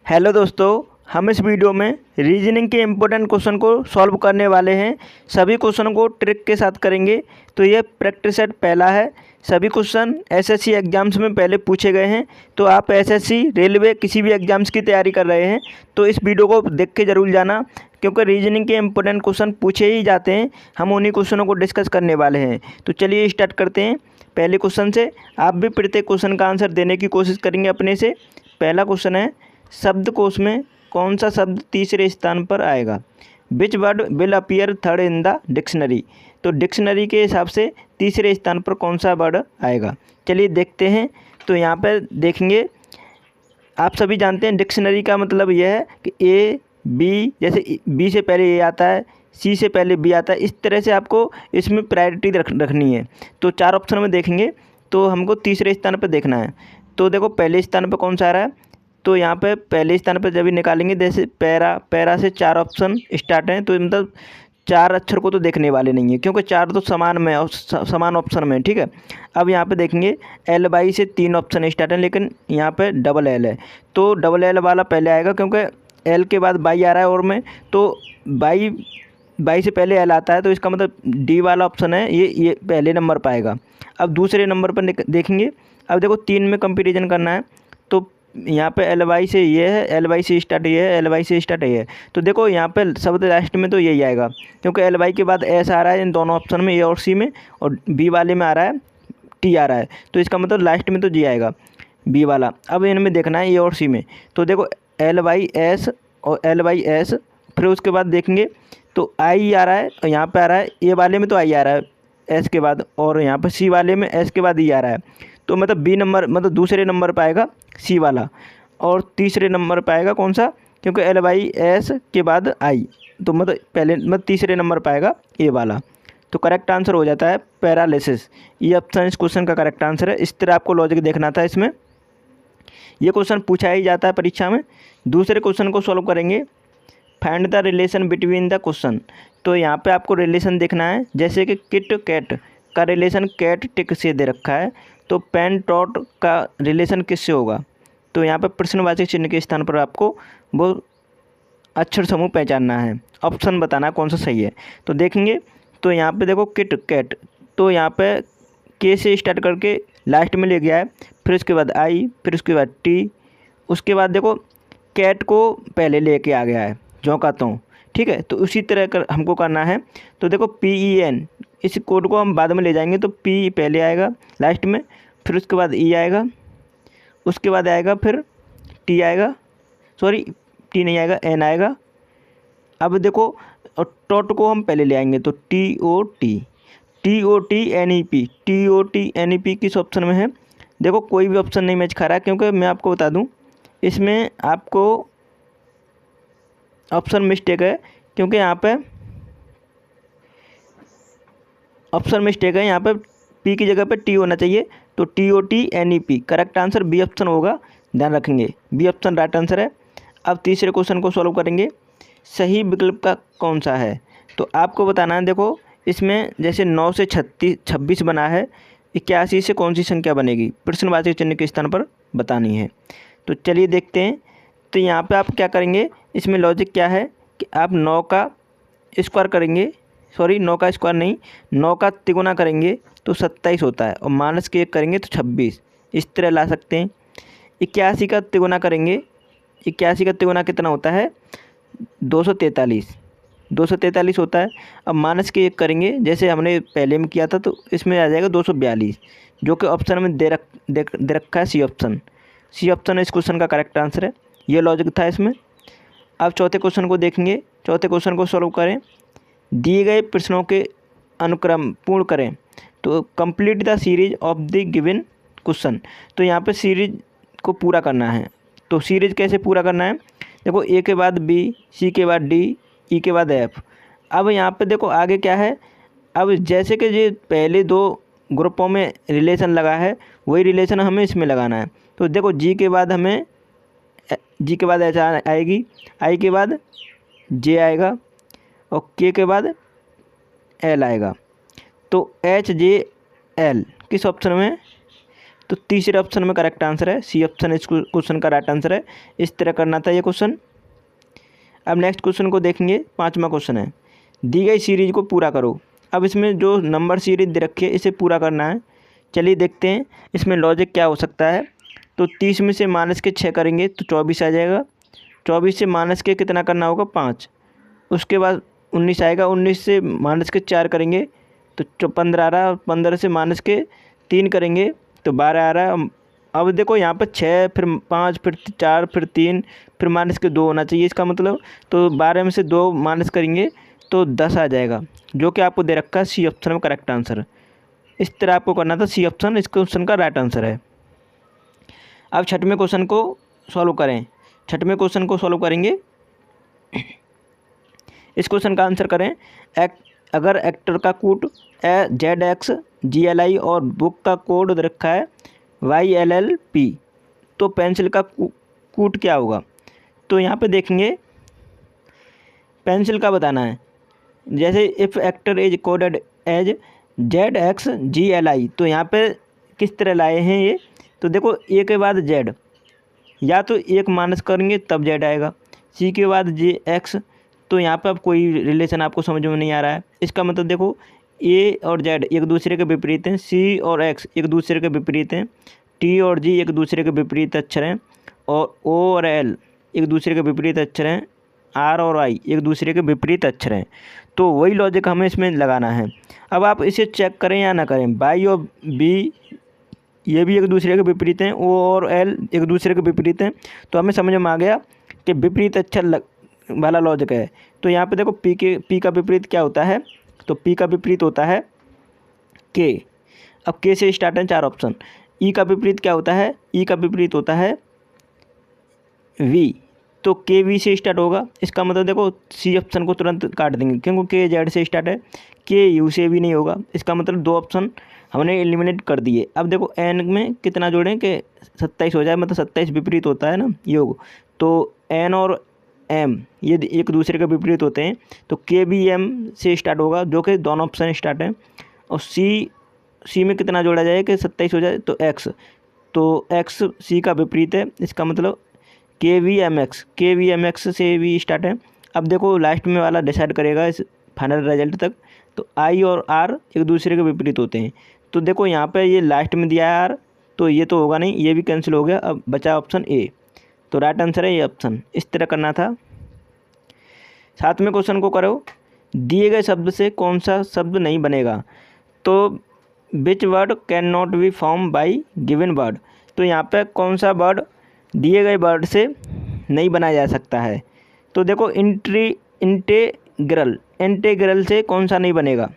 Hello दोस्तों, हम इस वीडियो में रीजनिंग के इम्पोर्टेंट क्वेश्चन को सॉल्व करने वाले हैं। सभी क्वेश्चन को ट्रिक के साथ करेंगे। तो ये प्रैक्टिस सेट पहला है। सभी क्वेश्चन एसएससी एग्जाम्स में पहले पूछे गए हैं। तो आप एसएससी, रेलवे, किसी भी एग्जाम्स की तैयारी कर रहे हैं तो इस वीडियो को देख के ज़रूर जाना, क्योंकि रीजनिंग के इम्पोर्टेंट क्वेश्चन पूछे ही जाते हैं। हम उन्हीं क्वेश्चनों को डिस्कस करने वाले हैं। तो चलिए स्टार्ट करते हैं पहले क्वेश्चन से। आप भी प्रत्येक क्वेश्चन का आंसर देने की कोशिश करेंगे अपने से। पहला क्वेश्चन है, शब्दकोश में कौन सा शब्द तीसरे स्थान पर आएगा? Which word will appear third in the dictionary? तो डिक्शनरी के हिसाब से तीसरे स्थान पर कौन सा वर्ड आएगा? चलिए देखते हैं। तो यहाँ पर देखेंगे, आप सभी जानते हैं डिक्शनरी का मतलब यह है कि ए बी, जैसे बी से पहले ए आता है, सी से पहले बी आता है, इस तरह से आपको इसमें प्रायोरिटी रखनी है। तो चार ऑप्शन में देखेंगे तो हमको तीसरे स्थान पर देखना है। तो देखो पहले स्थान पर कौन सा आ रहा है, तो यहाँ पे पहले स्थान पर जब भी निकालेंगे, जैसे पैरा से चार ऑप्शन स्टार्ट हैं, तो मतलब चार अक्षर को तो देखने वाले नहीं है, क्योंकि चार तो समान में और समान ऑप्शन में, ठीक है। अब यहाँ पे देखेंगे एल बाई से तीन ऑप्शन स्टार्ट हैं, लेकिन यहाँ पे डबल एल है, तो डबल एल वाला पहले आएगा, क्योंकि एल के बाद बाई आ रहा है और में, तो बाई बाई से पहले एल आता है, तो इसका मतलब डी वाला ऑप्शन है, ये पहले नंबर पर आएगा। अब दूसरे नंबर पर देखेंगे। अब देखो तीन में कंपेरिजन करना है, तो यहाँ पे एल वाई से ये है, एल वाई से स्टार्ट ये है, एल वाई से स्टार्ट ये है। तो देखो यहाँ पे शब्द लास्ट में तो यही आएगा, क्योंकि एल वाई के बाद एस आ रहा है इन दोनों ऑप्शन में, ए और सी में, और बी वाले में आ रहा है टी आ रहा है, तो इसका मतलब लास्ट में तो जी आएगा, बी वाला। अब इनमें देखना है ए और सी में। तो देखो एल वाई एस और एल वाई एस, फिर उसके बाद देखेंगे तो आई आ रहा है, और यहाँ पर आ रहा है ए वाले में तो आई आ रहा है एस के बाद, और यहाँ पर सी वाले में एस के बाद ई आ रहा है। तो मतलब बी नंबर, मतलब दूसरे नंबर पर आएगा सी वाला, और तीसरे नंबर पर आएगा कौन सा, क्योंकि एल वाई एस के बाद आई, तो मतलब पहले मतलब तीसरे नंबर पर आएगा ए वाला। तो करेक्ट आंसर हो जाता है पैरालिसिस। ये ऑप्शन इस क्वेश्चन का करेक्ट आंसर है। इस तरह आपको लॉजिक देखना था इसमें। ये क्वेश्चन पूछा ही जाता है परीक्षा में। दूसरे क्वेश्चन को सॉल्व करेंगे, find the relation between the question. तो यहाँ पे आपको रिलेशन देखना है, जैसे कि किट कैट का रिलेशन कैट टिक से दे रखा है, तो पेन टॉट का रिलेशन किससे होगा? तो यहाँ पे प्रश्नवाचक चिन्ह के स्थान पर आपको वो अक्षर समूह पहचानना है, ऑप्शन बताना है कौन सा सही है। तो देखेंगे तो यहाँ पे देखो किट कैट, तो यहाँ पे के से स्टार्ट करके लास्ट में ले गया है, फिर उसके बाद आई, फिर उसके बाद टी, उसके बाद देखो कैट को पहले लेके आ गया है, झोंका तो, ठीक है। तो उसी तरह कर हमको करना है। तो देखो PEN, इस कोड को हम बाद में ले जाएंगे, तो पी पहले आएगा लास्ट में, फिर उसके बाद ई आएगा, उसके बाद आएगा फिर टी आएगा, सॉरी टी नहीं आएगा, एन आएगा। अब देखो और टॉट को हम पहले ले आएंगे, तो TOT NEP किस ऑप्शन में है? देखो कोई भी ऑप्शन नहीं मैच खा रहा है, क्योंकि मैं आपको बता दूं इसमें आपको ऑप्शन मिस्टेक है, क्योंकि यहाँ पे ऑप्शन मिस्टेक है, यहाँ पे पी की जगह पे टी होना चाहिए। तो TOT NEP correct answer B option होगा, ध्यान रखेंगे, बी ऑप्शन राइट आंसर है। अब तीसरे क्वेश्चन को सॉल्व करेंगे, सही विकल्प का कौन सा है? तो आपको बताना है, देखो इसमें जैसे 9 से 26 बना है, 81 से कौन सी संख्या बनेगी? प्रश्नवाचक चिन्ह के स्थान पर बतानी है। तो चलिए देखते हैं। तो यहाँ पे आप क्या करेंगे, इसमें लॉजिक क्या है कि आप 9 का स्क्वायर करेंगे, सॉरी 9 का स्क्वायर नहीं, 9 का तिगुना करेंगे तो 27 होता है, और माइनस के 1 करेंगे तो 26, इस तरह ला सकते हैं। 81 का तिगुना करेंगे, 81 का तिगुना कितना होता है? 243 होता है। अब माइनस के 1 करेंगे, जैसे हमने पहले में किया था, तो इसमें आ जाएगा 242, जो कि ऑप्शन में दे रखा है सी ऑप्शन। सी ऑप्शन इस क्वेश्चन का करेक्ट आंसर है। ये लॉजिक था इसमें। अब चौथे क्वेश्चन को देखेंगे। चौथे क्वेश्चन को सॉल्व करें, दिए गए प्रश्नों के अनुक्रम पूर्ण करें। तो complete the series of the given question. तो यहाँ पे सीरीज को पूरा करना है। तो सीरीज कैसे पूरा करना है? देखो ए के बाद बी, सी के बाद डी, ई के बाद एफ। अब यहाँ पे देखो आगे क्या है, अब जैसे कि ये पहले दो ग्रुपों में रिलेशन लगा है, वही रिलेशन हमें इसमें लगाना है। तो देखो जी के बाद एच आएगी, आई के बाद जे आएगा, और के के बाद एल आएगा। तो HJL किस ऑप्शन में? तो तीसरे ऑप्शन में करेक्ट आंसर है, सी ऑप्शन इस क्वेश्चन का राइट आंसर है। इस तरह करना था ये क्वेश्चन। अब नेक्स्ट क्वेश्चन को देखेंगे, 5वां क्वेश्चन है, दी गई सीरीज को पूरा करो। अब इसमें जो नंबर सीरीज दे रखी है इसे पूरा करना है। चलिए देखते हैं इसमें लॉजिक क्या हो सकता है। तो 30 में से माइनस के 6 करेंगे तो 24 आ जाएगा। 24 से माइनस के कितना करना होगा, 5। उसके बाद 19 आएगा। 19 से माइनस के 4 करेंगे तो 15 आ रहा। 15 से माइनस के 3 करेंगे तो 12 आ रहा है। अब देखो यहाँ पर 6 फिर 5 फिर 4 फिर 3 फिर माइनस के 2 होना चाहिए इसका मतलब। तो 12 में से 2 माइनस करेंगे तो 10 आ जाएगा, जो कि आपको दे रखा है सी ऑप्शन में करेक्ट आंसर। इस तरह आपको करना था, सी ऑप्शन इस क्वेश्चन का राइट आंसर है। अब छठवें क्वेश्चन को सॉल्व करें। छठवें क्वेश्चन को सॉल्व करेंगे। इस क्वेश्चन का आंसर करें। अगर एक्टर का कोड ZXGLI और बुक का कोड रखा है YLLP, तो पेंसिल का कोड क्या होगा। तो यहाँ पे देखेंगे पेंसिल का बताना है। जैसे if actor is coded as ZXGLI, तो यहाँ पे किस तरह लाए हैं ये। तो देखो ए के बाद Z, या तो एक माइनस करेंगे तब Z आएगा। सी के बाद JX, तो यहाँ पे अब कोई रिलेशन आपको समझ में नहीं आ रहा है। इसका मतलब देखो ए और Z एक दूसरे के विपरीत हैं, सी और X एक दूसरे के विपरीत हैं, T और G एक दूसरे के विपरीत अक्षर हैं, और O और L एक दूसरे के विपरीत अक्षर हैं, R और I एक दूसरे के विपरीत अक्षर हैं। तो वही लॉजिक हमें इसमें लगाना है। अब आप इसे चेक करें या ना करें, Y और B ये भी एक दूसरे के विपरीत हैं, O और L एक दूसरे के विपरीत हैं। तो हमें समझ में आ गया कि विपरीत अक्षर वाला लॉजिक है। तो यहाँ पे देखो P का विपरीत क्या होता है, तो P का विपरीत होता है K। अब K से स्टार्ट है 4 ऑप्शन। E का विपरीत क्या होता है, E का विपरीत होता है V, तो KV से स्टार्ट होगा। इसका मतलब देखो सी ऑप्शन को तुरंत काट देंगे क्योंकि KZ से स्टार्ट है, KU से भी नहीं होगा। इसका मतलब 2 ऑप्शन हमने एलिमिनेट कर दिए। अब देखो N में कितना जोड़ें कि 27 हो जाए, मतलब 27 विपरीत होता है ना योग। तो N और M ये एक दूसरे के विपरीत होते हैं, तो KBM से स्टार्ट होगा, जो कि दोनों ऑप्शन स्टार्ट हैं। और C में कितना जोड़ा जाए कि 27 हो जाए, तो X, तो X C का विपरीत है। इसका मतलब KVMX से भी स्टार्ट है। अब देखो लास्ट में वाला डिसाइड करेगा इस फाइनल रिजल्ट तक। तो I और R एक दूसरे के विपरीत होते हैं। तो देखो यहाँ पे ये लास्ट में दिया है R, तो ये तो होगा नहीं, ये भी कैंसिल हो गया। अब बचा ऑप्शन A, तो राइट आंसर है ये ऑप्शन। इस तरह करना था। 7वें क्वेश्चन को करो, दिए गए शब्द से कौन सा शब्द नहीं बनेगा। तो which word can not be form by given word, तो यहाँ पे कौन सा वर्ड दिए गए वर्ड से नहीं बनाया जा सकता है। तो देखो इंटेग्रल से कौन सा नहीं बनेगा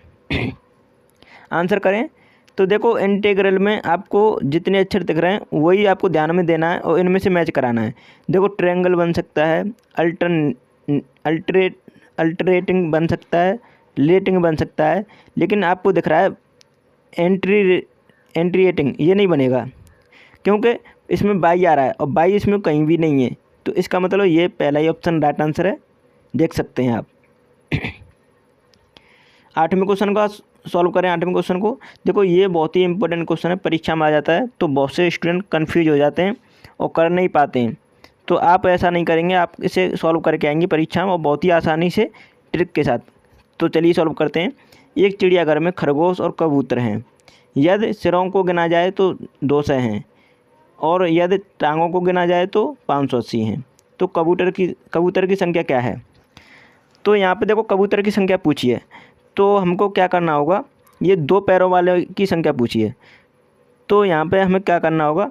आंसर करें। तो देखो इंटेग्रल में आपको जितने अक्षर दिख रहे हैं वही आपको ध्यान में देना है और इनमें से मैच कराना है। देखो ट्रायंगल बन सकता है, अल्टरेटिंग बन सकता है, लेटिंग बन सकता है, लेकिन आपको दिख रहा है एंट्रिएटिंग, ये नहीं बनेगा क्योंकि इसमें बाई आ रहा है और बाई इसमें कहीं भी नहीं है। तो इसका मतलब ये पहला ही ऑप्शन राइट आंसर है, देख सकते हैं आप। 8वें क्वेश्चन का सॉल्व करें। 8वें क्वेश्चन को देखो, ये बहुत ही इंपॉर्टेंट क्वेश्चन है, परीक्षा में आ जाता है तो बहुत से स्टूडेंट कन्फ्यूज हो जाते हैं और कर नहीं पाते हैं। तो आप ऐसा नहीं करेंगे, आप इसे सॉल्व करके आएंगे परीक्षा में और बहुत ही आसानी से ट्रिक के साथ। तो चलिए सॉल्व करते हैं। एक चिड़ियाघर में खरगोश और कबूतर हैं। यदि सिरों को गिना जाए तो 200 हैं और यदि टांगों को गिना जाए तो 580 हैं। तो कबूतर की संख्या क्या है। तो यहाँ पे देखो कबूतर की संख्या पूछी है, तो हमको क्या करना होगा, ये 2 पैरों वाले की संख्या पूछी है। तो यहाँ पे हमें क्या करना होगा,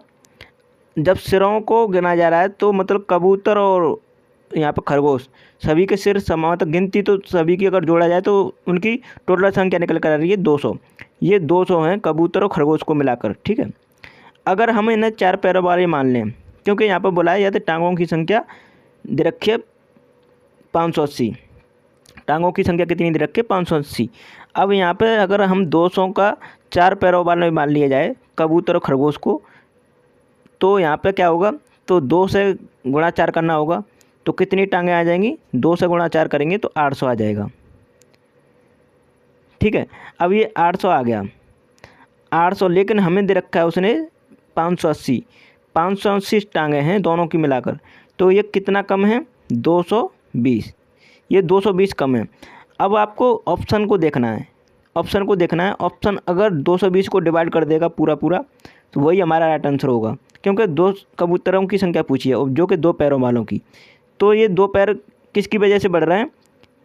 जब सिरों को गिना जा रहा है तो मतलब कबूतर और यहाँ पे खरगोश सभी के सिर समान, तो गिनती तो सभी की अगर जोड़ा जाए तो उनकी टोटल संख्या निकल कर आ रही है 200। ये 200 हैं कबूतर और खरगोश को मिलाकर, ठीक है। अगर हम इन्हें 4 पैरों वाले मान लें, क्योंकि यहाँ पर बोला है या तो टांगों की संख्या दे रखी है 580, टांगों की संख्या कितनी दे रखी है 580। अब यहाँ पे अगर हम 200 का 4 पैरों वाले मान लिया जाए कबूतर और खरगोश को, तो यहाँ पे क्या होगा, तो 2 से गुणा 4 करना होगा। तो कितनी टांगें आ जाएंगी, 2 से गुणा 4 करेंगे तो 800 आ जाएगा, ठीक है। अब ये 800 आ गया, 800, लेकिन हमें दे रखा है उसने 580, 580 टांगे हैं दोनों की मिलाकर, तो ये कितना कम है 220, ये 220 कम है। अब आपको ऑप्शन को देखना है, ऑप्शन को देखना है। ऑप्शन अगर 220 को डिवाइड कर देगा पूरा पूरा तो वही हमारा राइट आंसर होगा, क्योंकि 2 कबूतरों की संख्या पूछी है जो कि 2 पैरों वालों की। तो ये 2 पैर किसकी वजह से बढ़ रहे हैं,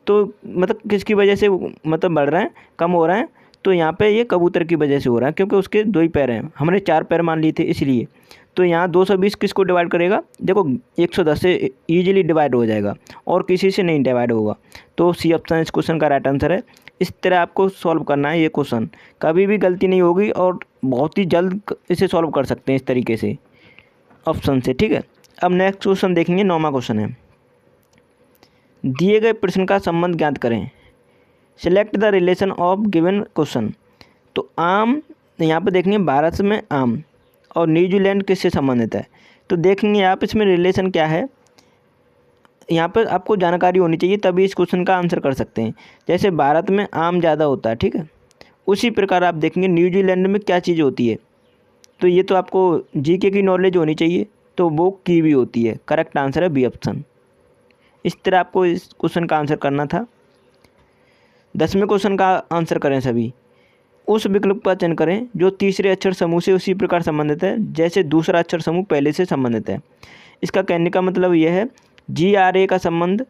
तो मतलब किसकी वजह से मतलब बढ़ रहे हैं, कम हो रहे हैं, तो यहाँ पे ये कबूतर की वजह से हो रहा है, क्योंकि उसके 2 ही पैर हैं, हमने 4 पैर मान लिए थे इसलिए। तो यहाँ 220 किसको डिवाइड करेगा, देखो 110 से ईजिली डिवाइड हो जाएगा और किसी से नहीं डिवाइड होगा। तो सी ऑप्शन इस क्वेश्चन का राइट आंसर है। इस तरह आपको सॉल्व करना है ये क्वेश्चन, कभी भी गलती नहीं होगी और बहुत ही जल्द इसे सॉल्व कर सकते हैं इस तरीके से ऑप्शन से, ठीक है। अब नेक्स्ट क्वेश्चन देखेंगे, 9वां क्वेश्चन है, दिए गए प्रश्न का संबंध ज्ञात करें। Select the relation of given question. तो आम, यहाँ पे देखेंगे भारत में आम और न्यूजीलैंड किससे संबंधित है, तो देखेंगे आप इसमें रिलेशन क्या है। यहाँ पर आपको जानकारी होनी चाहिए तभी इस क्वेश्चन का आंसर कर सकते हैं। जैसे भारत में आम ज़्यादा होता है, ठीक है, उसी प्रकार आप देखेंगे न्यूजीलैंड में क्या चीज़ होती है, तो ये तो आपको जीके की नॉलेज होनी चाहिए, तो वो कीवी होती है। करेक्ट आंसर है बी ऑप्शन। इस तरह आपको इस क्वेश्चन का आंसर करना था। 10वें क्वेश्चन का आंसर करें सभी। उस विकल्प का चयन करें जो तीसरे अक्षर समूह से उसी प्रकार संबंधित है जैसे दूसरा अक्षर समूह पहले से संबंधित है। इसका कहने का मतलब यह है GRA का संबंध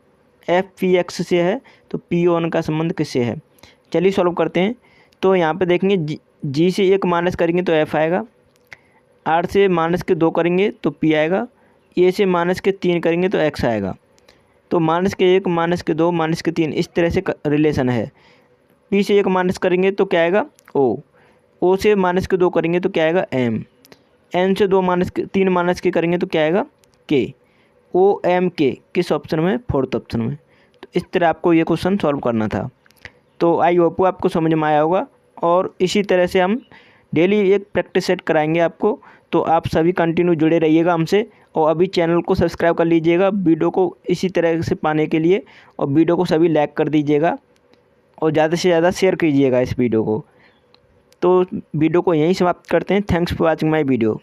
FPX से है, तो PON का संबंध किससे है। चलिए सॉल्व करते हैं। तो यहाँ पे देखेंगे G से 1 माइनस करेंगे तो F आएगा, R से माइनस के 2 करेंगे तो P आएगा, A से माइनस के 3 करेंगे तो X आएगा। तो माइनस के 1 माइनस के 2 माइनस के 3 इस तरह से रिलेशन है। P से 1 माइनस करेंगे तो क्या आएगा O से माइनस के 2 करेंगे तो क्या आएगा M से 3 माइनस के करेंगे तो क्या आएगा K OMK किस ऑप्शन में, 4th ऑप्शन में। तो इस तरह आपको ये क्वेश्चन सॉल्व करना था। तो आई होप आपको समझ में आया होगा और इसी तरह से हम डेली एक प्रैक्टिस सेट कराएंगे आपको। तो आप सभी कंटिन्यू जुड़े रहिएगा हमसे और अभी चैनल को सब्सक्राइब कर लीजिएगा वीडियो को इसी तरह से पाने के लिए, और वीडियो को सभी लाइक कर दीजिएगा और ज़्यादा से ज़्यादा शेयर कीजिएगा इस वीडियो को। तो वीडियो को यहीं समाप्त करते हैं। Thanks for watching my video.